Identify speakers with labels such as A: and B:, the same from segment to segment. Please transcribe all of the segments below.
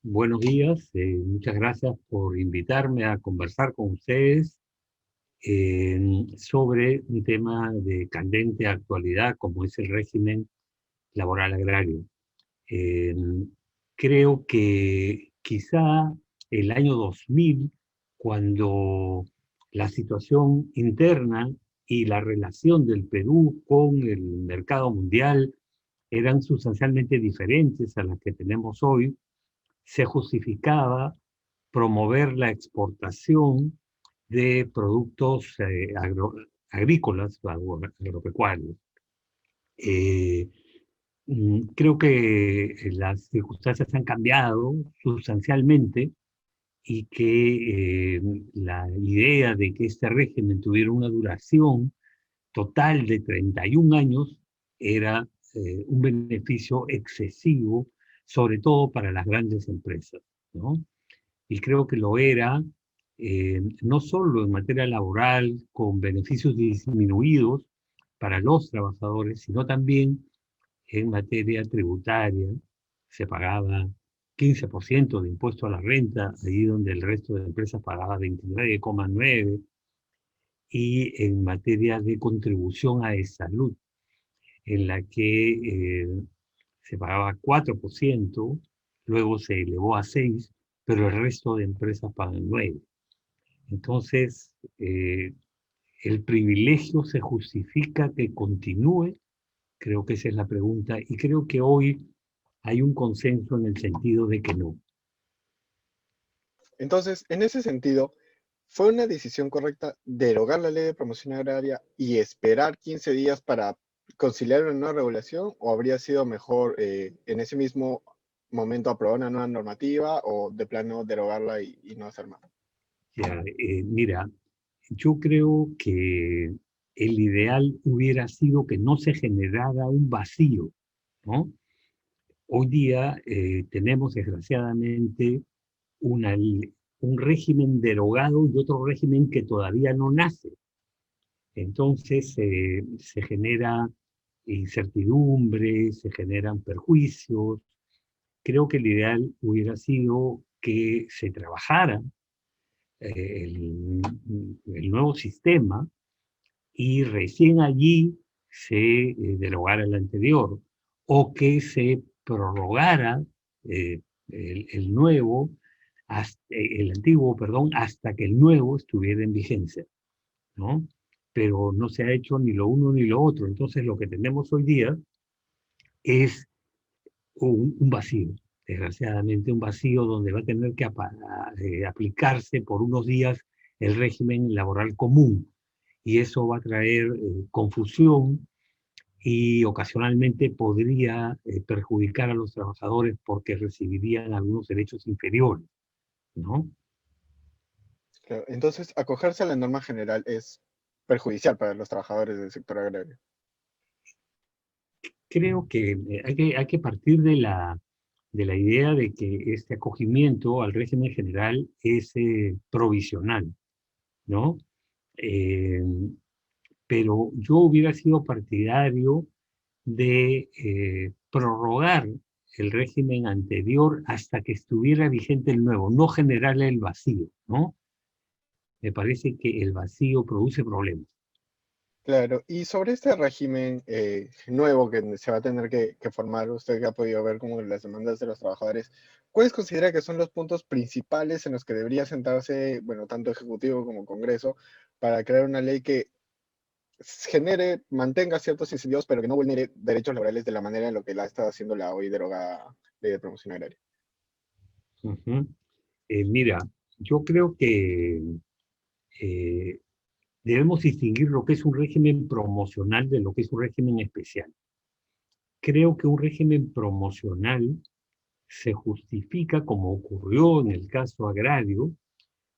A: Buenos días, muchas gracias por invitarme a conversar con ustedes sobre un tema de candente actualidad como es el régimen laboral agrario. Eh, Creo que quizá el año 2000, cuando la situación interna y la relación del Perú con el mercado mundial eran sustancialmente diferentes a las que tenemos hoy, se justificaba promover la exportación de productos agrícolas o agropecuarios. Eh, Creo que las circunstancias han cambiado sustancialmente y que la idea de que este régimen tuviera una duración total de 31 años era un beneficio excesivo, sobre todo para las grandes empresas, ¿no? Y creo que lo era no solo en materia laboral, con beneficios disminuidos para los trabajadores, sino también en materia tributaria. Se pagaba 15% de impuesto a la renta, allí donde el resto de empresas pagaba 29,9%, y en materia de contribución a salud, en la que se pagaba 4%, luego se elevó a 6%, pero el resto de empresas pagan 9%. Entonces, ¿el privilegio se justifica que continúe? Creo que esa es la pregunta, y creo que hoy hay un consenso en el sentido de que no.
B: Entonces, en ese sentido, ¿fue una decisión correcta derogar la ley de promoción agraria y esperar 15 días para conciliar una nueva regulación? ¿O habría sido mejor en ese mismo momento aprobar una nueva normativa o de plano derogarla y no hacer nada?
A: Ya, mira, yo creo que el ideal hubiera sido que no se generara un vacío, ¿no? Hoy día tenemos desgraciadamente una, un régimen derogado y otro régimen que todavía no nace. Entonces se genera incertidumbre, se generan perjuicios. Creo que el ideal hubiera sido que se trabajara el nuevo sistema y recién allí se derogara el anterior, o que se prorrogara el nuevo, el antiguo, perdón, hasta que el nuevo estuviera en vigencia, ¿no? Pero no se ha hecho ni lo uno ni lo otro. Entonces lo que tenemos hoy día es un vacío, desgraciadamente un vacío donde va a tener que aplicarse por unos días el régimen laboral común, y eso va a traer confusión y ocasionalmente podría perjudicar a los trabajadores porque recibirían algunos derechos inferiores, ¿no?
B: Claro, entonces, acogerse a la norma general es perjudicial para los trabajadores del sector agrario.
A: Creo que hay que partir de la idea de que este acogimiento al régimen general es provisional, ¿no? Eh, pero yo hubiera sido partidario de prorrogar el régimen anterior hasta que estuviera vigente el nuevo, no generarle el vacío, ¿no? Me parece que el vacío produce problemas.
B: Claro, y sobre este régimen nuevo que se va a tener que formar, usted que ha podido ver como las demandas de los trabajadores, ¿cuáles considera que son los puntos principales en los que debería sentarse, bueno, tanto Ejecutivo como Congreso, para crear una ley que genere, mantenga ciertos incentivos, pero que no vulnere derechos laborales de la manera en lo que la está haciendo la hoy derogada ley de promoción agraria?
A: Ujú. Mira, yo creo que eh, debemos distinguir lo que es un régimen promocional de lo que es un régimen especial. Creo que un régimen promocional se justifica, como ocurrió en el caso agrario,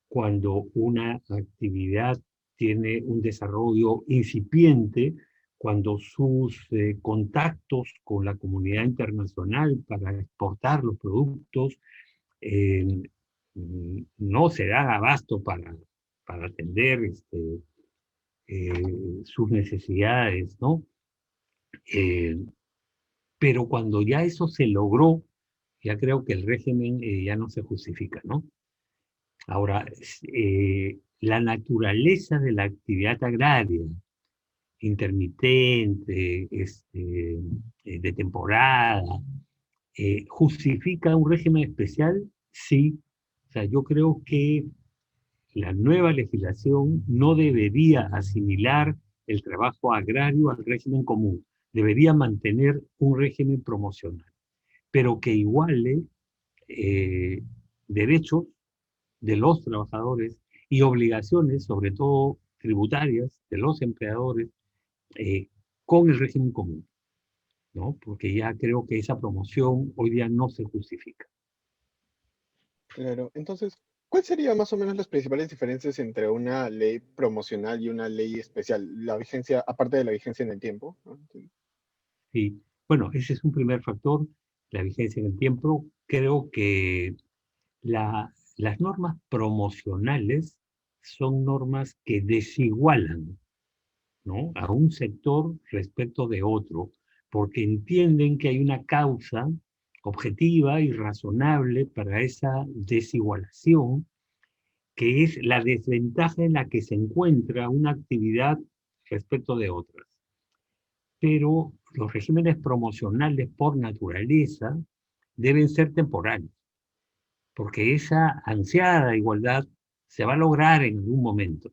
A: cuando una actividad tiene un desarrollo incipiente, cuando sus contactos con la comunidad internacional para exportar los productos eh, no se dan abasto para atender sus necesidades, ¿no? Eh, pero cuando ya eso se logró, ya creo que el régimen ya no se justifica, ¿no? Ahora, la naturaleza de la actividad agraria, intermitente, de temporada, ¿justifica un régimen especial? Sí. O sea, yo creo que la nueva legislación no debería asimilar el trabajo agrario al régimen común. Debería mantener un régimen promocional, pero que iguale eh, derechos de los trabajadores y obligaciones, sobre todo tributarias, de los empleadores eh, con el régimen común, ¿no? Porque ya creo que esa promoción hoy día no se justifica.
B: Claro. Entonces, ¿cuáles serían más o menos las principales diferencias entre una ley promocional y una ley especial? La vigencia, aparte de la vigencia en el tiempo, ¿no? Sí.
A: Y bueno, ese es un primer factor, la vigencia en el tiempo. Creo que las normas promocionales son normas que desigualan, ¿no?, a un sector respecto de otro, porque entienden que hay una causa objetiva y razonable para esa desigualación, que es la desventaja en la que se encuentra una actividad respecto de otras. Pero los regímenes promocionales por naturaleza deben ser temporales, porque esa ansiada igualdad se va a lograr en algún momento,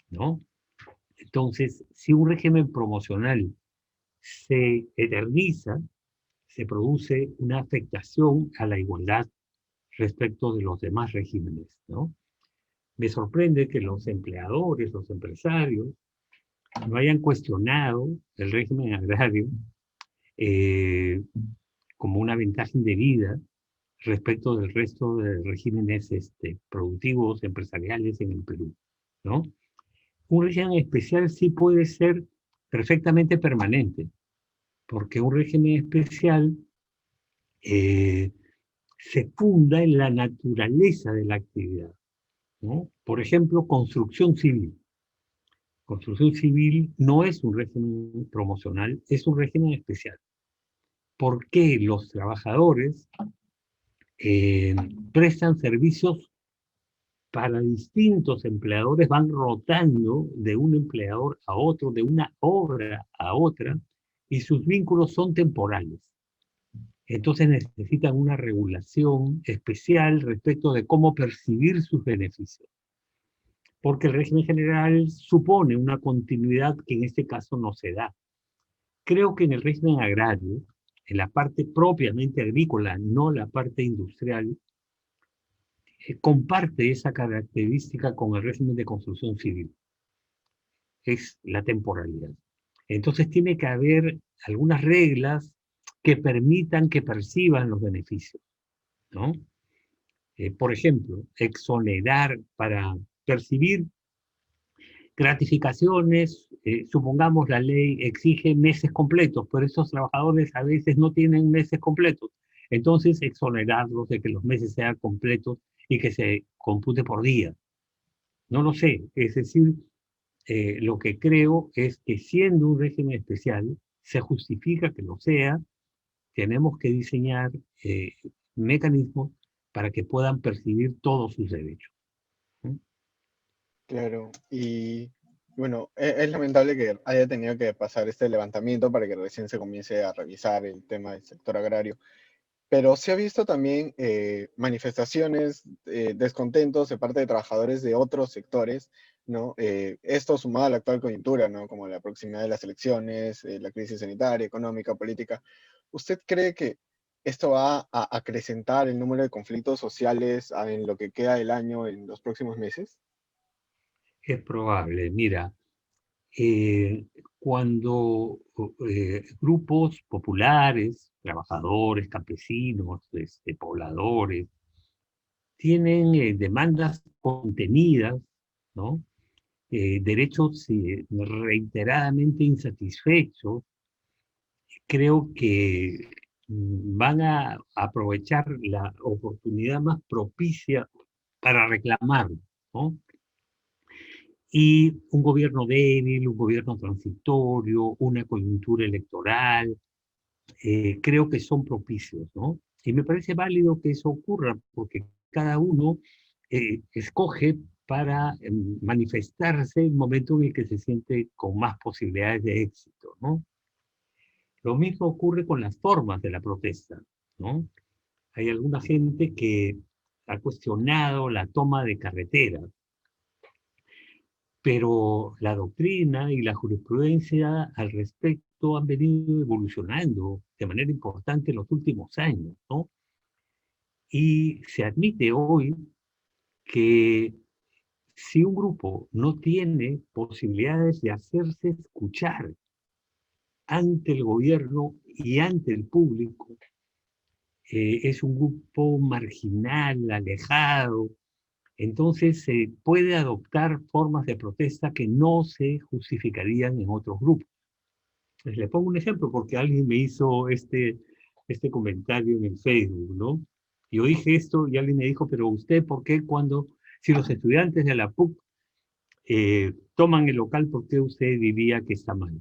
A: ¿no? Entonces, si un régimen promocional se eterniza, se produce una afectación a la igualdad respecto de los demás regímenes, ¿no? Me sorprende que los empleadores, los empresarios, no hayan cuestionado el régimen agrario eh, como una ventaja indebida respecto del resto de regímenes productivos, empresariales en el Perú, ¿no? Un régimen especial sí puede ser perfectamente permanente, porque un régimen especial eh, se funda en la naturaleza de la actividad, ¿no? Por ejemplo, construcción civil. Construcción civil no es un régimen promocional, es un régimen especial. ¿Por qué los trabajadores eh, prestan servicios para distintos empleadores, van rotando de un empleador a otro, de una obra a otra, y sus vínculos son temporales? Entonces necesitan una regulación especial respecto de cómo percibir sus beneficios, porque el régimen general supone una continuidad que en este caso no se da. Creo que en el régimen agrario, en la parte propiamente agrícola, no la parte industrial, comparte esa característica con el régimen de construcción civil, es la temporalidad. Entonces tiene que haber algunas reglas que permitan que perciban los beneficios, ¿no? Por ejemplo, exonerar para percibir gratificaciones, supongamos la ley exige meses completos, pero esos trabajadores a veces no tienen meses completos. Entonces, exonerarlos de que los meses sean completos y que se compute por día. No lo sé. Es decir, lo que creo es que siendo un régimen especial, se justifica que lo sea, tenemos que diseñar mecanismos para que puedan percibir todos sus derechos. ¿Sí?
B: Claro. Y bueno, es lamentable que haya tenido que pasar este levantamiento para que recién se comience a revisar el tema del sector agrario. Pero se ha visto también manifestaciones, descontentos de parte de trabajadores de otros sectores, ¿no? Esto sumado a la actual coyuntura, ¿no? Como la proximidad de las elecciones, la crisis sanitaria, económica, política. ¿Usted cree que esto va a acrecentar el número de conflictos sociales en lo que queda del año en los próximos meses?
A: Es probable. Mira, eh, cuando grupos populares, trabajadores, campesinos, pobladores, tienen demandas contenidas, ¿no? Derechos reiteradamente insatisfechos, creo que van a aprovechar la oportunidad más propicia para reclamar, ¿no? Y un gobierno débil, un gobierno transitorio, una coyuntura electoral, creo que son propicios, ¿no? Y me parece válido que eso ocurra, porque cada uno escoge para manifestarse el momento en el que se siente con más posibilidades de éxito, ¿no? Lo mismo ocurre con las formas de la protesta, ¿no? Hay alguna gente que ha cuestionado la toma de carreteras, pero la doctrina y la jurisprudencia al respecto han venido evolucionando de manera importante en los últimos años, ¿no? Y se admite hoy que si un grupo no tiene posibilidades de hacerse escuchar ante el gobierno y ante el público, es un grupo marginal, alejado, entonces se puede adoptar formas de protesta que no se justificarían en otros grupos. Pues le pongo un ejemplo porque alguien me hizo este comentario en el Facebook, ¿no? Yo dije esto y alguien me dijo, pero usted, ¿por qué si los estudiantes de la PUC toman el local, ¿por qué usted diría que está mal?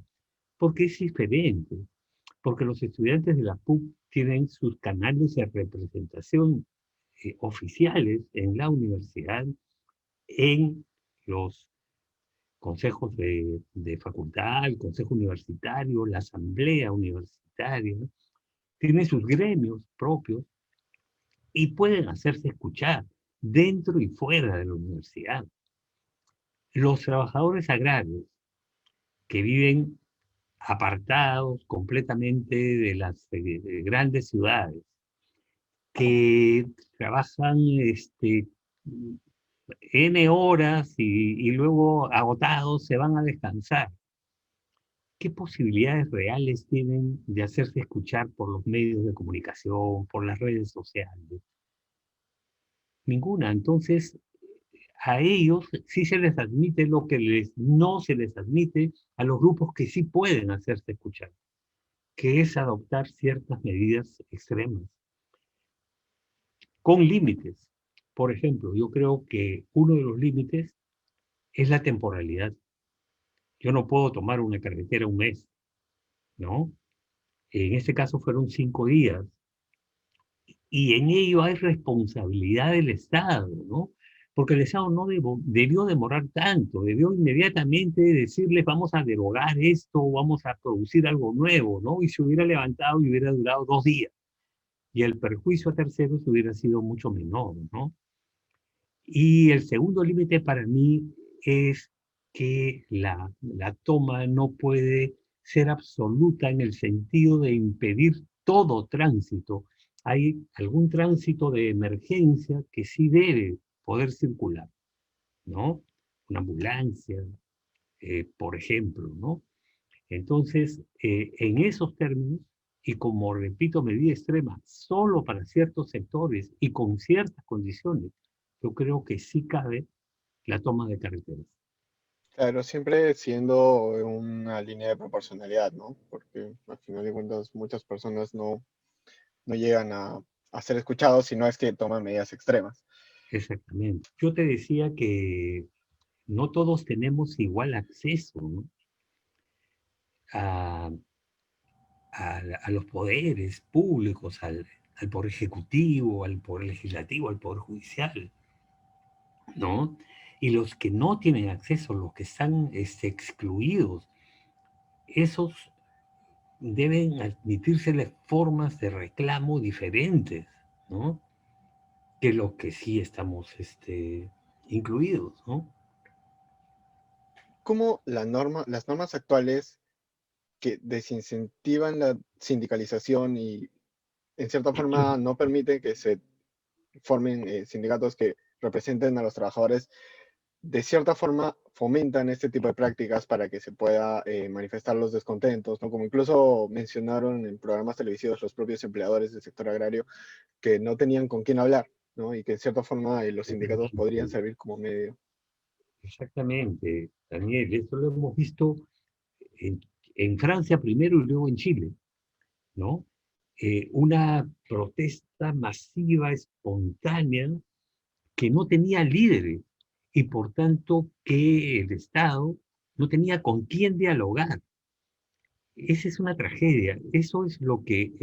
A: Porque es diferente, porque los estudiantes de la PUC tienen sus canales de representación oficiales en la universidad, en los consejos de facultad, el consejo universitario, la asamblea universitaria, tienen sus gremios propios y pueden hacerse escuchar dentro y fuera de la universidad. Los trabajadores agrarios que viven apartados completamente de las grandes ciudades, que trabajan N horas y luego agotados se van a descansar. ¿Qué posibilidades reales tienen de hacerse escuchar por los medios de comunicación, por las redes sociales? Ninguna. Entonces, a ellos sí se les admite lo que no se les admite a los grupos que sí pueden hacerse escuchar, que es adoptar ciertas medidas extremas, con límites. Por ejemplo, yo creo que uno de los límites es la temporalidad. Yo no puedo tomar una carretera un mes, ¿no? En este caso fueron 5 días, y en ello hay responsabilidad del Estado, ¿no? Porque el Estado no debió demorar tanto, debió inmediatamente decirles vamos a derogar esto, vamos a producir algo nuevo, ¿no? Y se hubiera levantado y hubiera durado 2 días. Y el perjuicio a terceros hubiera sido mucho menor, ¿no? Y el segundo límite para mí es que la toma no puede ser absoluta en el sentido de impedir todo tránsito. Hay algún tránsito de emergencia que sí debe poder circular, ¿no? Una ambulancia, por ejemplo, ¿no? Entonces, en esos términos, y como repito, medida extrema, solo para ciertos sectores y con ciertas condiciones, yo creo que sí cabe la toma de carreteras.
B: Claro, siempre siendo una línea de proporcionalidad, ¿no? Porque al final de cuentas muchas personas no llegan a ser escuchados si no es que toman medidas extremas.
A: Exactamente. Yo te decía que no todos tenemos igual acceso, ¿no? a, a los poderes públicos, al poder ejecutivo, al poder legislativo, al poder judicial, ¿no? Y los que no tienen acceso, los que están excluidos, esos deben admitírseles formas de reclamo diferentes, ¿no? Que los que sí estamos incluidos, ¿no?
B: ¿Cómo las normas actuales que desincentivan la sindicalización y en cierta forma no permiten que se formen sindicatos que representen a los trabajadores, de cierta forma fomentan este tipo de prácticas para que se pueda manifestar los descontentos, ¿no? Como incluso mencionaron en programas televisivos los propios empleadores del sector agrario que no tenían con quién hablar, ¿no? Y que en cierta forma los sindicatos podrían servir como medio.
A: Exactamente, Daniel, esto lo hemos visto en, en Francia primero y luego en Chile, ¿no? Una protesta masiva, espontánea, que no tenía líderes y por tanto que el Estado no tenía con quién dialogar. Esa es una tragedia. Eso es lo que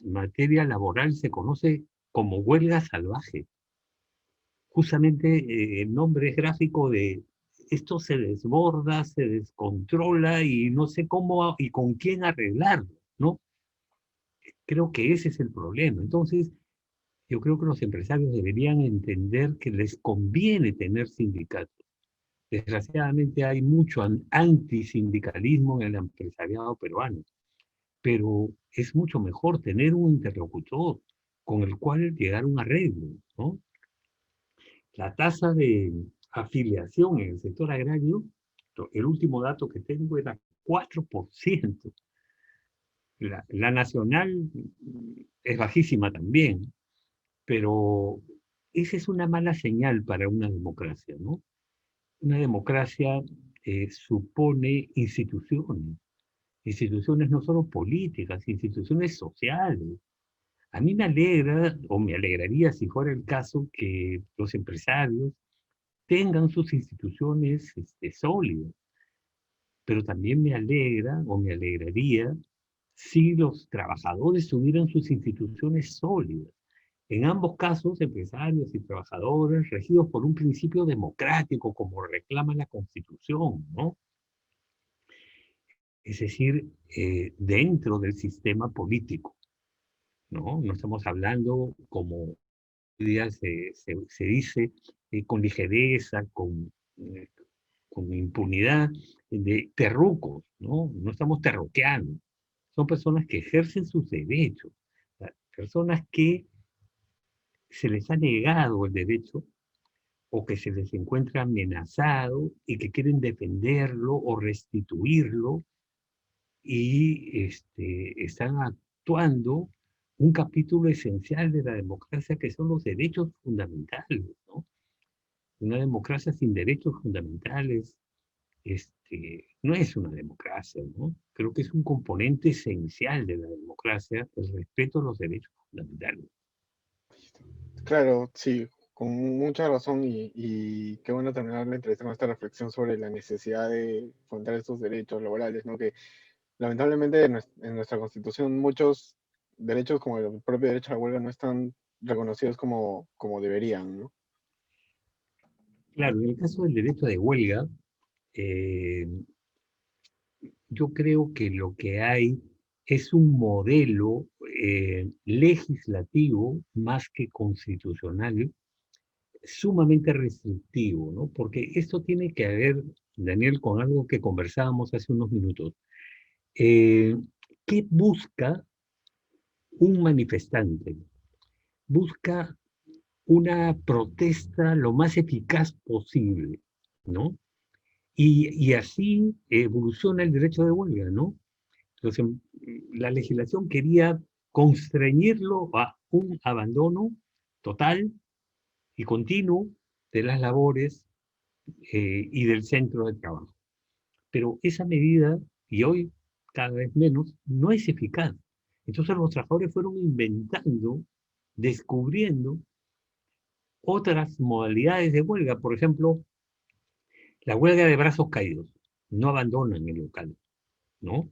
A: materia laboral se conoce como huelga salvaje. Justamente el nombre es gráfico de esto se desborda, se descontrola y no sé cómo y con quién arreglarlo, ¿no? Creo que ese es el problema. Entonces, yo creo que los empresarios deberían entender que les conviene tener sindicatos. Desgraciadamente hay mucho antisindicalismo en el empresariado peruano, pero es mucho mejor tener un interlocutor con el cual llegar a un arreglo, ¿no? La tasa de afiliación en el sector agrario, el último dato que tengo era 4%. La nacional es bajísima también, pero esa es una mala señal para una democracia, ¿no? Una democracia supone instituciones no solo políticas, instituciones sociales. A mí me alegra, o me alegraría si fuera el caso, que los empresarios tengan sus instituciones sólidas, pero también me alegra o me alegraría si los trabajadores tuvieran sus instituciones sólidas. En ambos casos, empresarios y trabajadores regidos por un principio democrático, como reclama la Constitución, ¿no? Es decir, dentro del sistema político, ¿no? No estamos hablando, como hoy día se dice, con ligereza, eh, con impunidad, de terrucos, ¿no? No estamos terruqueando. Son personas que ejercen sus derechos, personas que se les ha negado el derecho o que se les encuentra amenazado y que quieren defenderlo o restituirlo y están actuando un capítulo esencial de la democracia que son los derechos fundamentales, ¿no? Una democracia sin derechos fundamentales no es una democracia, ¿no? Creo que es un componente esencial de la democracia el respeto a los derechos fundamentales.
B: Claro, sí, con mucha razón y qué bueno terminar la entrevista con esta reflexión sobre la necesidad de fomentar estos derechos laborales, ¿no? Que lamentablemente en nuestra Constitución muchos derechos como el propio derecho a la huelga no están reconocidos como deberían, ¿no?
A: Claro, en el caso del derecho de huelga, eh, yo creo que lo que hay es un modelo legislativo más que constitucional sumamente restrictivo, ¿no? Porque esto tiene que ver, Daniel, con algo que conversábamos hace unos minutos. Eh, ¿Qué busca un manifestante? Busca una protesta lo más eficaz posible, ¿no? Y así evoluciona el derecho de huelga, ¿no? Entonces, la legislación quería constreñirlo a un abandono total y continuo de las labores y del centro de trabajo. Pero esa medida, y hoy cada vez menos, no es eficaz. Entonces los trabajadores fueron inventando, descubriendo otras modalidades de huelga. Por ejemplo, la huelga de brazos caídos. No abandonan el local, ¿no?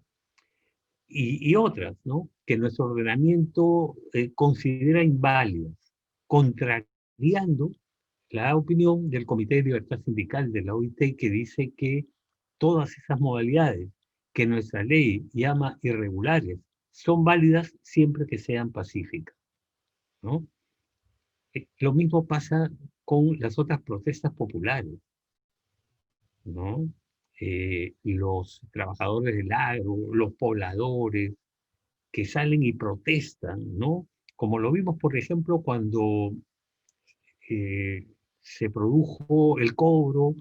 A: Y otras, ¿no? Que nuestro ordenamiento considera inválidas, contrariando la opinión del Comité de Libertad Sindical de la OIT, que dice que todas esas modalidades que nuestra ley llama irregulares son válidas siempre que sean pacíficas, ¿no? Lo mismo pasa con las otras protestas populares, ¿no? Los trabajadores del agro, los pobladores, que salen y protestan, ¿no? Como lo vimos, por ejemplo, cuando se produjo el cobro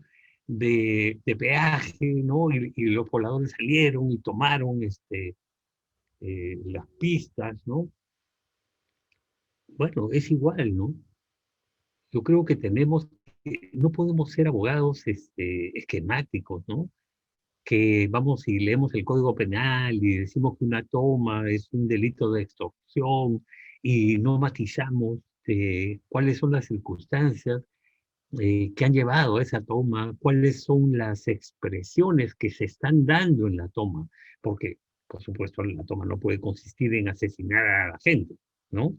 A: de peaje, ¿no? Y los pobladores salieron y tomaron las pistas, ¿no? Bueno, es igual, ¿no? Yo creo que no podemos ser abogados esquemáticos, ¿no? Que vamos y leemos el Código Penal y decimos que una toma es un delito de extorsión y no matizamos cuáles son las circunstancias que han llevado a esa toma, cuáles son las expresiones que se están dando en la toma, porque por supuesto, la toma no puede consistir en asesinar a la gente, ¿no?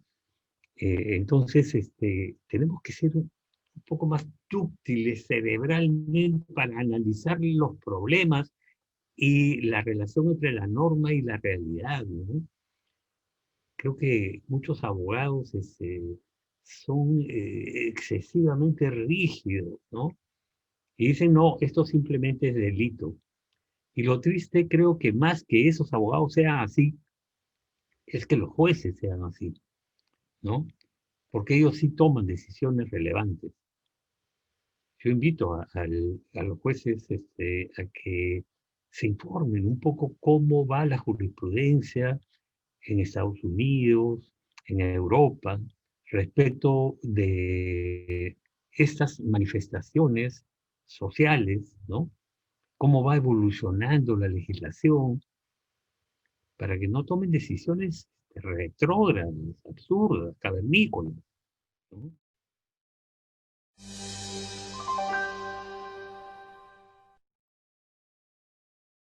A: Entonces, tenemos que ser un poco más dúctiles cerebralmente para analizar los problemas y la relación entre la norma y la realidad, ¿no? Creo que muchos abogados son excesivamente rígidos, ¿no? Y dicen, no, esto simplemente es delito. Y lo triste, creo que más que esos abogados sean así, es que los jueces sean así, ¿no? Porque ellos sí toman decisiones relevantes. Yo invito a los jueces a que se informen un poco cómo va la jurisprudencia en Estados Unidos, en Europa, respecto de estas manifestaciones sociales, ¿no? Cómo va evolucionando la legislación, para que no tomen decisiones retrógradas, absurdas, cavernícolas, ¿no?